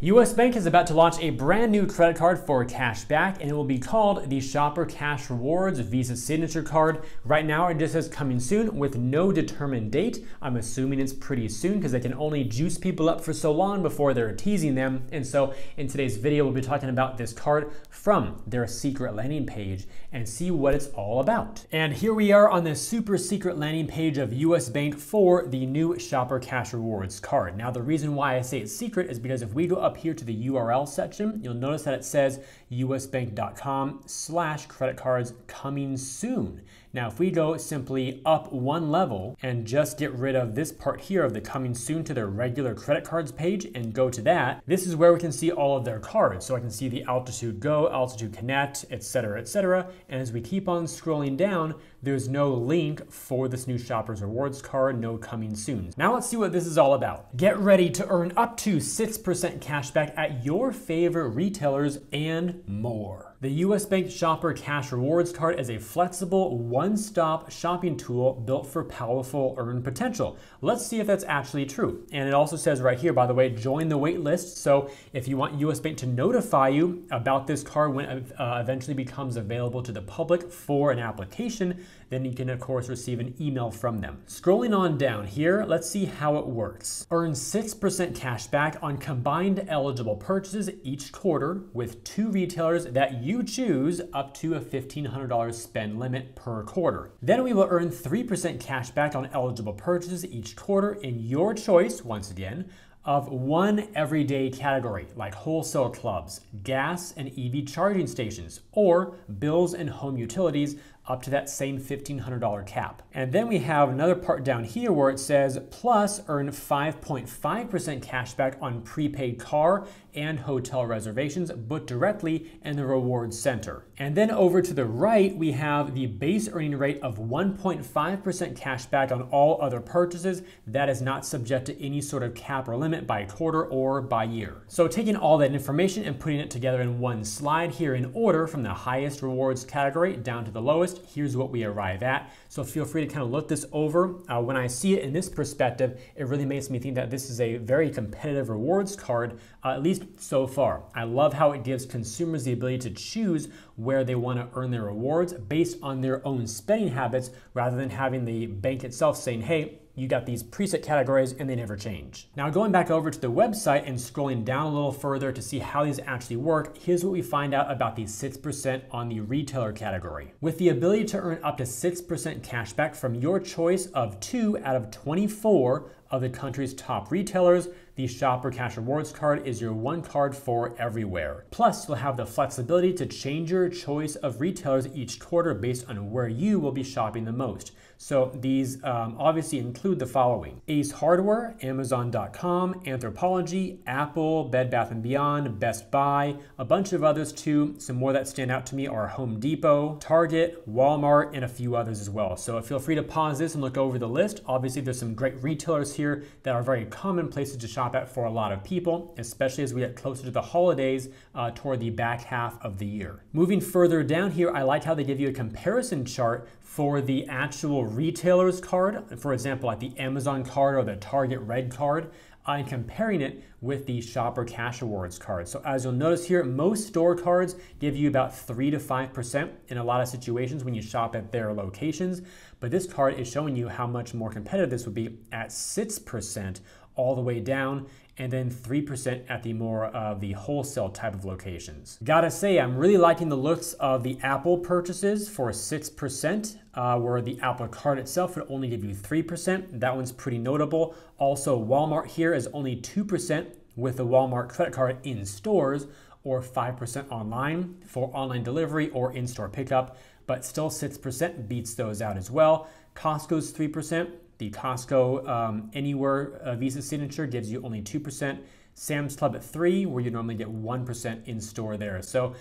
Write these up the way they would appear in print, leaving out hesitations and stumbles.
US Bank is about to launch a brand new credit card for cashback, and it will be called the Shopper Cash Rewards Visa Signature Card. Right now it just says coming soon with no determined date. I'm assuming it's pretty soon because they can only juice people up for so long before they're teasing them. And so in today's video, we'll be talking about this card from their secret landing page and see what it's all about. And here we are on the super secret landing page of US Bank for the new Shopper Cash Rewards card. Now, the reason why I say it's secret is because if we go up here to the URL section, you'll notice that it says usbank.com/credit cards coming soon. Now, if we go simply up one level and just get rid of this part here of the coming soon to their regular credit cards page and go to that, this is where we can see all of their cards. So I can see the Altitude Go, Altitude Connect, etc., etc. And as we keep on scrolling down, there's no link for this new Shoppers Rewards card, no coming soon. Now let's see what this is all about. Get ready to earn up to 6% cashback at your favorite retailers and more. The US Bank Shopper Cash Rewards card is a flexible, one-stop shopping tool built for powerful earn potential. Let's see if that's actually true. And it also says right here, by the way, join the wait list. So if you want US Bank to notify you about this card when it eventually becomes available to the public for an application, then you can of course receive an email from them. Scrolling on down here, let's see how it works. Earn 6% cash back on combined eligible purchases each quarter with 2 retailers that you choose, up to a $1,500 spend limit per quarter. Then we will earn 3% cash back on eligible purchases each quarter in your choice, once again, of one everyday category like wholesale clubs, gas and EV charging stations, or bills and home utilities up to that same $1,500 cap. And then we have another part down here where it says plus earn 5.5% cash back on prepaid car and hotel reservations booked directly in the rewards center. And then over to the right, we have the base earning rate of 1.5% cash back on all other purchases that is not subject to any sort of cap or limit by quarter or by year. So taking all that information and putting it together in one slide here in order from the highest rewards category down to the lowest, here's what we arrive at. So feel free to kind of look this over. When I see it in this perspective, it really makes me think that this is a very competitive rewards card, at least so far. I love how it gives consumers the ability to choose where they want to earn their rewards based on their own spending habits rather than having the bank itself saying, hey, you got these preset categories and they never change. Now going back over to the website and scrolling down a little further to see how these actually work, here's what we find out about the 6% on the retailer category. With the ability to earn up to 6% cash back from your choice of 2 out of 24 of the country's top retailers, the Shopper Cash Rewards card is your one card for everywhere. Plus, you'll have the flexibility to change your choice of retailers each quarter based on where you will be shopping the most. So these obviously include the following: Ace Hardware, Amazon.com, Anthropologie, Apple, Bed Bath & Beyond, Best Buy, a bunch of others too. Some more that stand out to me are Home Depot, Target, Walmart, and a few others as well. So feel free to pause this and look over the list. Obviously, there's some great retailers here that are very common places to shop at for a lot of people, especially as we get closer to the holidays toward the back half of the year. Moving further down here, I like how they give you a comparison chart for the actual retailer's card, for example, like the Amazon card or the Target Red card, and comparing it with the Shopper Cash Rewards card. So as you'll notice here, most store cards give you about 3 to 5% in a lot of situations when you shop at their locations, but this card is showing you how much more competitive this would be at 6% all the way down, and then 3% at the more of the wholesale type of locations. Gotta say, I'm really liking the looks of the Apple purchases for 6%, where the Apple card itself would only give you 3%. That one's pretty notable. Also, Walmart here is only 2% with the Walmart credit card in stores, or 5% online for online delivery or in-store pickup, but still 6% beats those out as well. Costco's 3%. The Costco Anywhere Visa Signature gives you only 2%. Sam's Club at 3%, where you normally get 1% in store there. So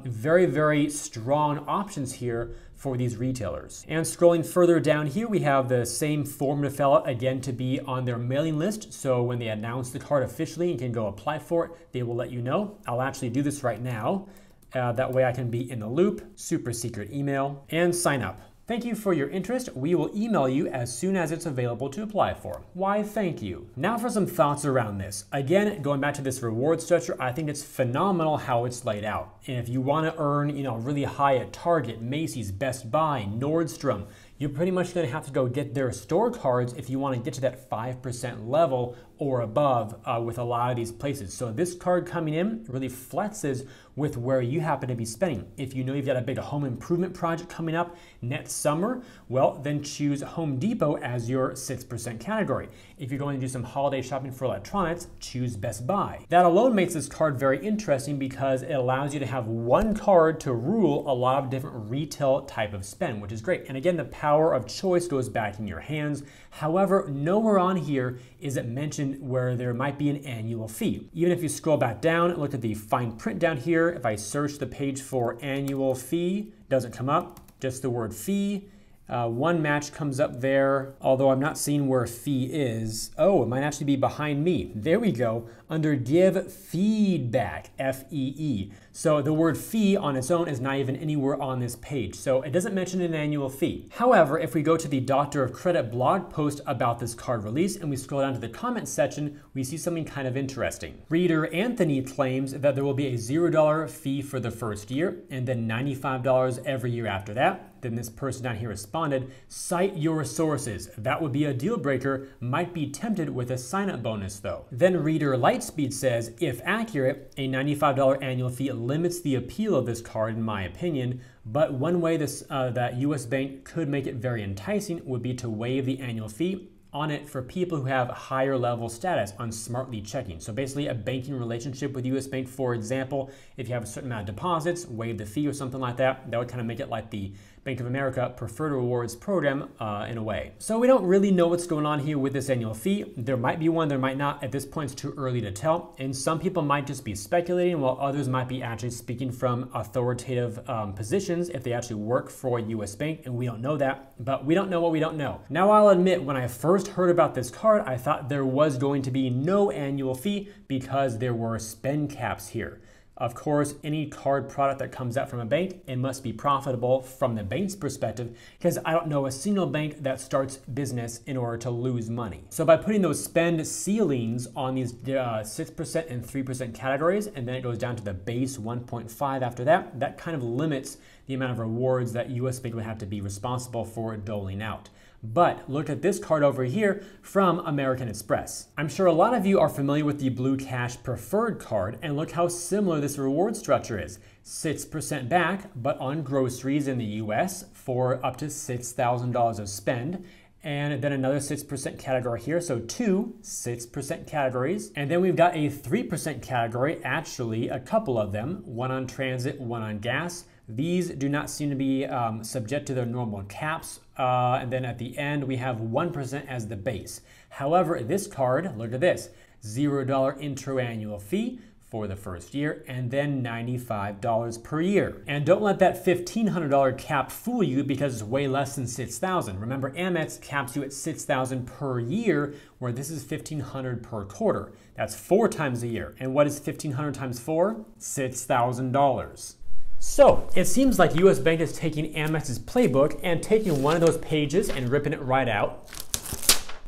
very, very strong options here for these retailers. And scrolling further down here, we have the same form to fill out, again, to be on their mailing list. So when they announce the card officially, you can go apply for it. They will let you know. I'll actually do this right now. That way I can be in the loop, super secret email, and sign up. Thank you for your interest. We will email you as soon as it's available to apply for. Why, thank you. Now for some thoughts around this. Again, going back to this reward structure, I think it's phenomenal how it's laid out. And if you want to earn, really high at Target, Macy's, Best Buy, Nordstrom, you're pretty much going to have to go get their store cards if you want to get to that 5% level or above with a lot of these places. So this card coming in really flexes with where you happen to be spending. If you know you've got a big home improvement project coming up next summer, well, then choose Home Depot as your 6% category. If you're going to do some holiday shopping for electronics, choose Best Buy. That alone makes this card very interesting because it allows you to have one card to rule a lot of different retail type of spend, which is great. And again, the power of choice goes back in your hands. However, nowhere on here is it mentioned where there might be an annual fee. Even if you scroll back down and look at the fine print down here, if I search the page for annual fee, doesn't come up, just the word fee. One match comes up there, although I'm not seeing where fee is. Oh, it might actually be behind me. There we go, under give feedback, F-E-E. So the word fee on its own is not even anywhere on this page. So it doesn't mention an annual fee. However, if we go to the Doctor of Credit blog post about this card release and we scroll down to the comments section, we see something kind of interesting. Reader Anthony claims that there will be a $0 fee for the first year and then $95 every year after that. Then this person down here responded, cite your sources. That would be a deal breaker, might be tempted with a sign-up bonus though. Then Reader Lightspeed says, if accurate, a $95 annual fee limits the appeal of this card in my opinion, but one way that US Bank could make it very enticing would be to waive the annual fee on it for people who have higher level status on Smartly Checking. So basically a banking relationship with US Bank, for example, if you have a certain amount of deposits, waive the fee or something like that, that would kind of make it like the Bank of America Preferred Rewards program in a way. So we don't really know what's going on here with this annual fee. There might be one, there might not. At this point, it's too early to tell. And some people might just be speculating while others might be actually speaking from authoritative positions if they actually work for US Bank, and we don't know that, but we don't know what we don't know. Now, I'll admit, when I first heard about this card, I thought there was going to be no annual fee because there were spend caps here. Of course, any card product that comes out from a bank, it must be profitable from the bank's perspective, because I don't know a single bank that starts business in order to lose money. So by putting those spend ceilings on these 6% and 3% categories, and then it goes down to the base 1.5 after that, that kind of limits the amount of rewards that US Bank would have to be responsible for doling out. But look at this card over here from American Express. I'm sure a lot of you are familiar with the Blue Cash Preferred card, and look how similar this reward structure is. 6% back, but on groceries in the US for up to $6,000 of spend. And then another 6% category here, so two 6% categories. And then we've got a 3% category, actually a couple of them, one on transit, one on gas. These do not seem to be subject to their normal caps. And then at the end, we have 1% as the base. However, this card, look at this, $0 intro annual fee for the first year, and then $95 per year. And don't let that $1,500 cap fool you because it's way less than $6,000. Remember, Amex caps you at $6,000 per year, where this is $1,500 per quarter. That's 4 times a year. And what is $1,500 times 4? $6,000. So it seems like US Bank is taking Amex's playbook and taking one of those pages and ripping it right out.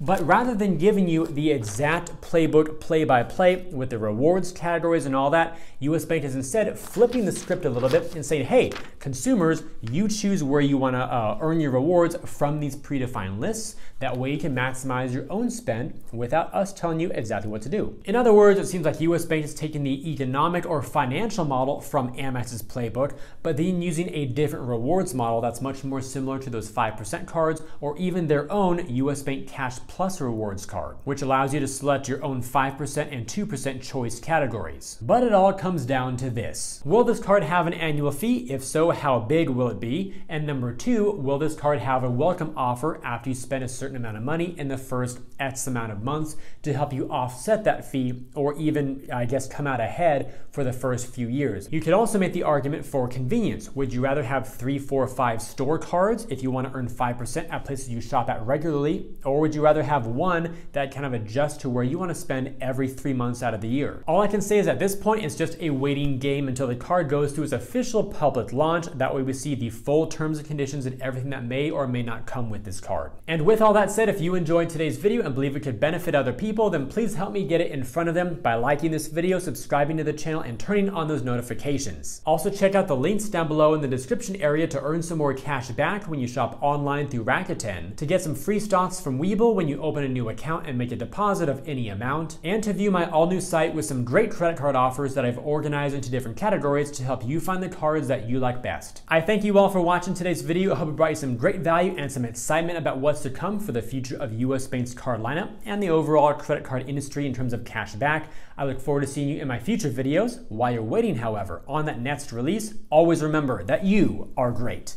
But rather than giving you the exact playbook play-by-play with the rewards categories and all that, US Bank is instead flipping the script a little bit and saying, hey, consumers, you choose where you want to earn your rewards from these predefined lists. That way you can maximize your own spend without us telling you exactly what to do. In other words, it seems like US Bank is taking the economic or financial model from Amex's playbook, but then using a different rewards model that's much more similar to those 5% cards or even their own US Bank Cash Plus rewards card, which allows you to select your own 5% and 2% choice categories. But it all comes down to this. Will this card have an annual fee? If so, how big will it be? And number 2, will this card have a welcome offer after you spend a certain amount of money in the first X amount of months to help you offset that fee, or even, I guess, come out ahead for the first few years? You could also make the argument for convenience. Would you rather have 3, 4, 5 store cards if you want to earn 5% at places you shop at regularly, or would you rather rather have one that kind of adjusts to where you want to spend every 3 months out of the year. All I can say is at this point, it's just a waiting game until the card goes through its official public launch. That way we see the full terms and conditions and everything that may or may not come with this card. And with all that said, if you enjoyed today's video and believe it could benefit other people, then please help me get it in front of them by liking this video, subscribing to the channel, and turning on those notifications. Also check out the links down below in the description area to earn some more cash back when you shop online through Rakuten, to get some free stocks from Webull when you open a new account and make a deposit of any amount, and to view my all-new site with some great credit card offers that I've organized into different categories to help you find the cards that you like best. I thank you all for watching today's video. I hope it brought you some great value and some excitement about what's to come for the future of US-based card lineup and the overall credit card industry in terms of cash back. I look forward to seeing you in my future videos. While you're waiting, however, on that next release, always remember that you are great.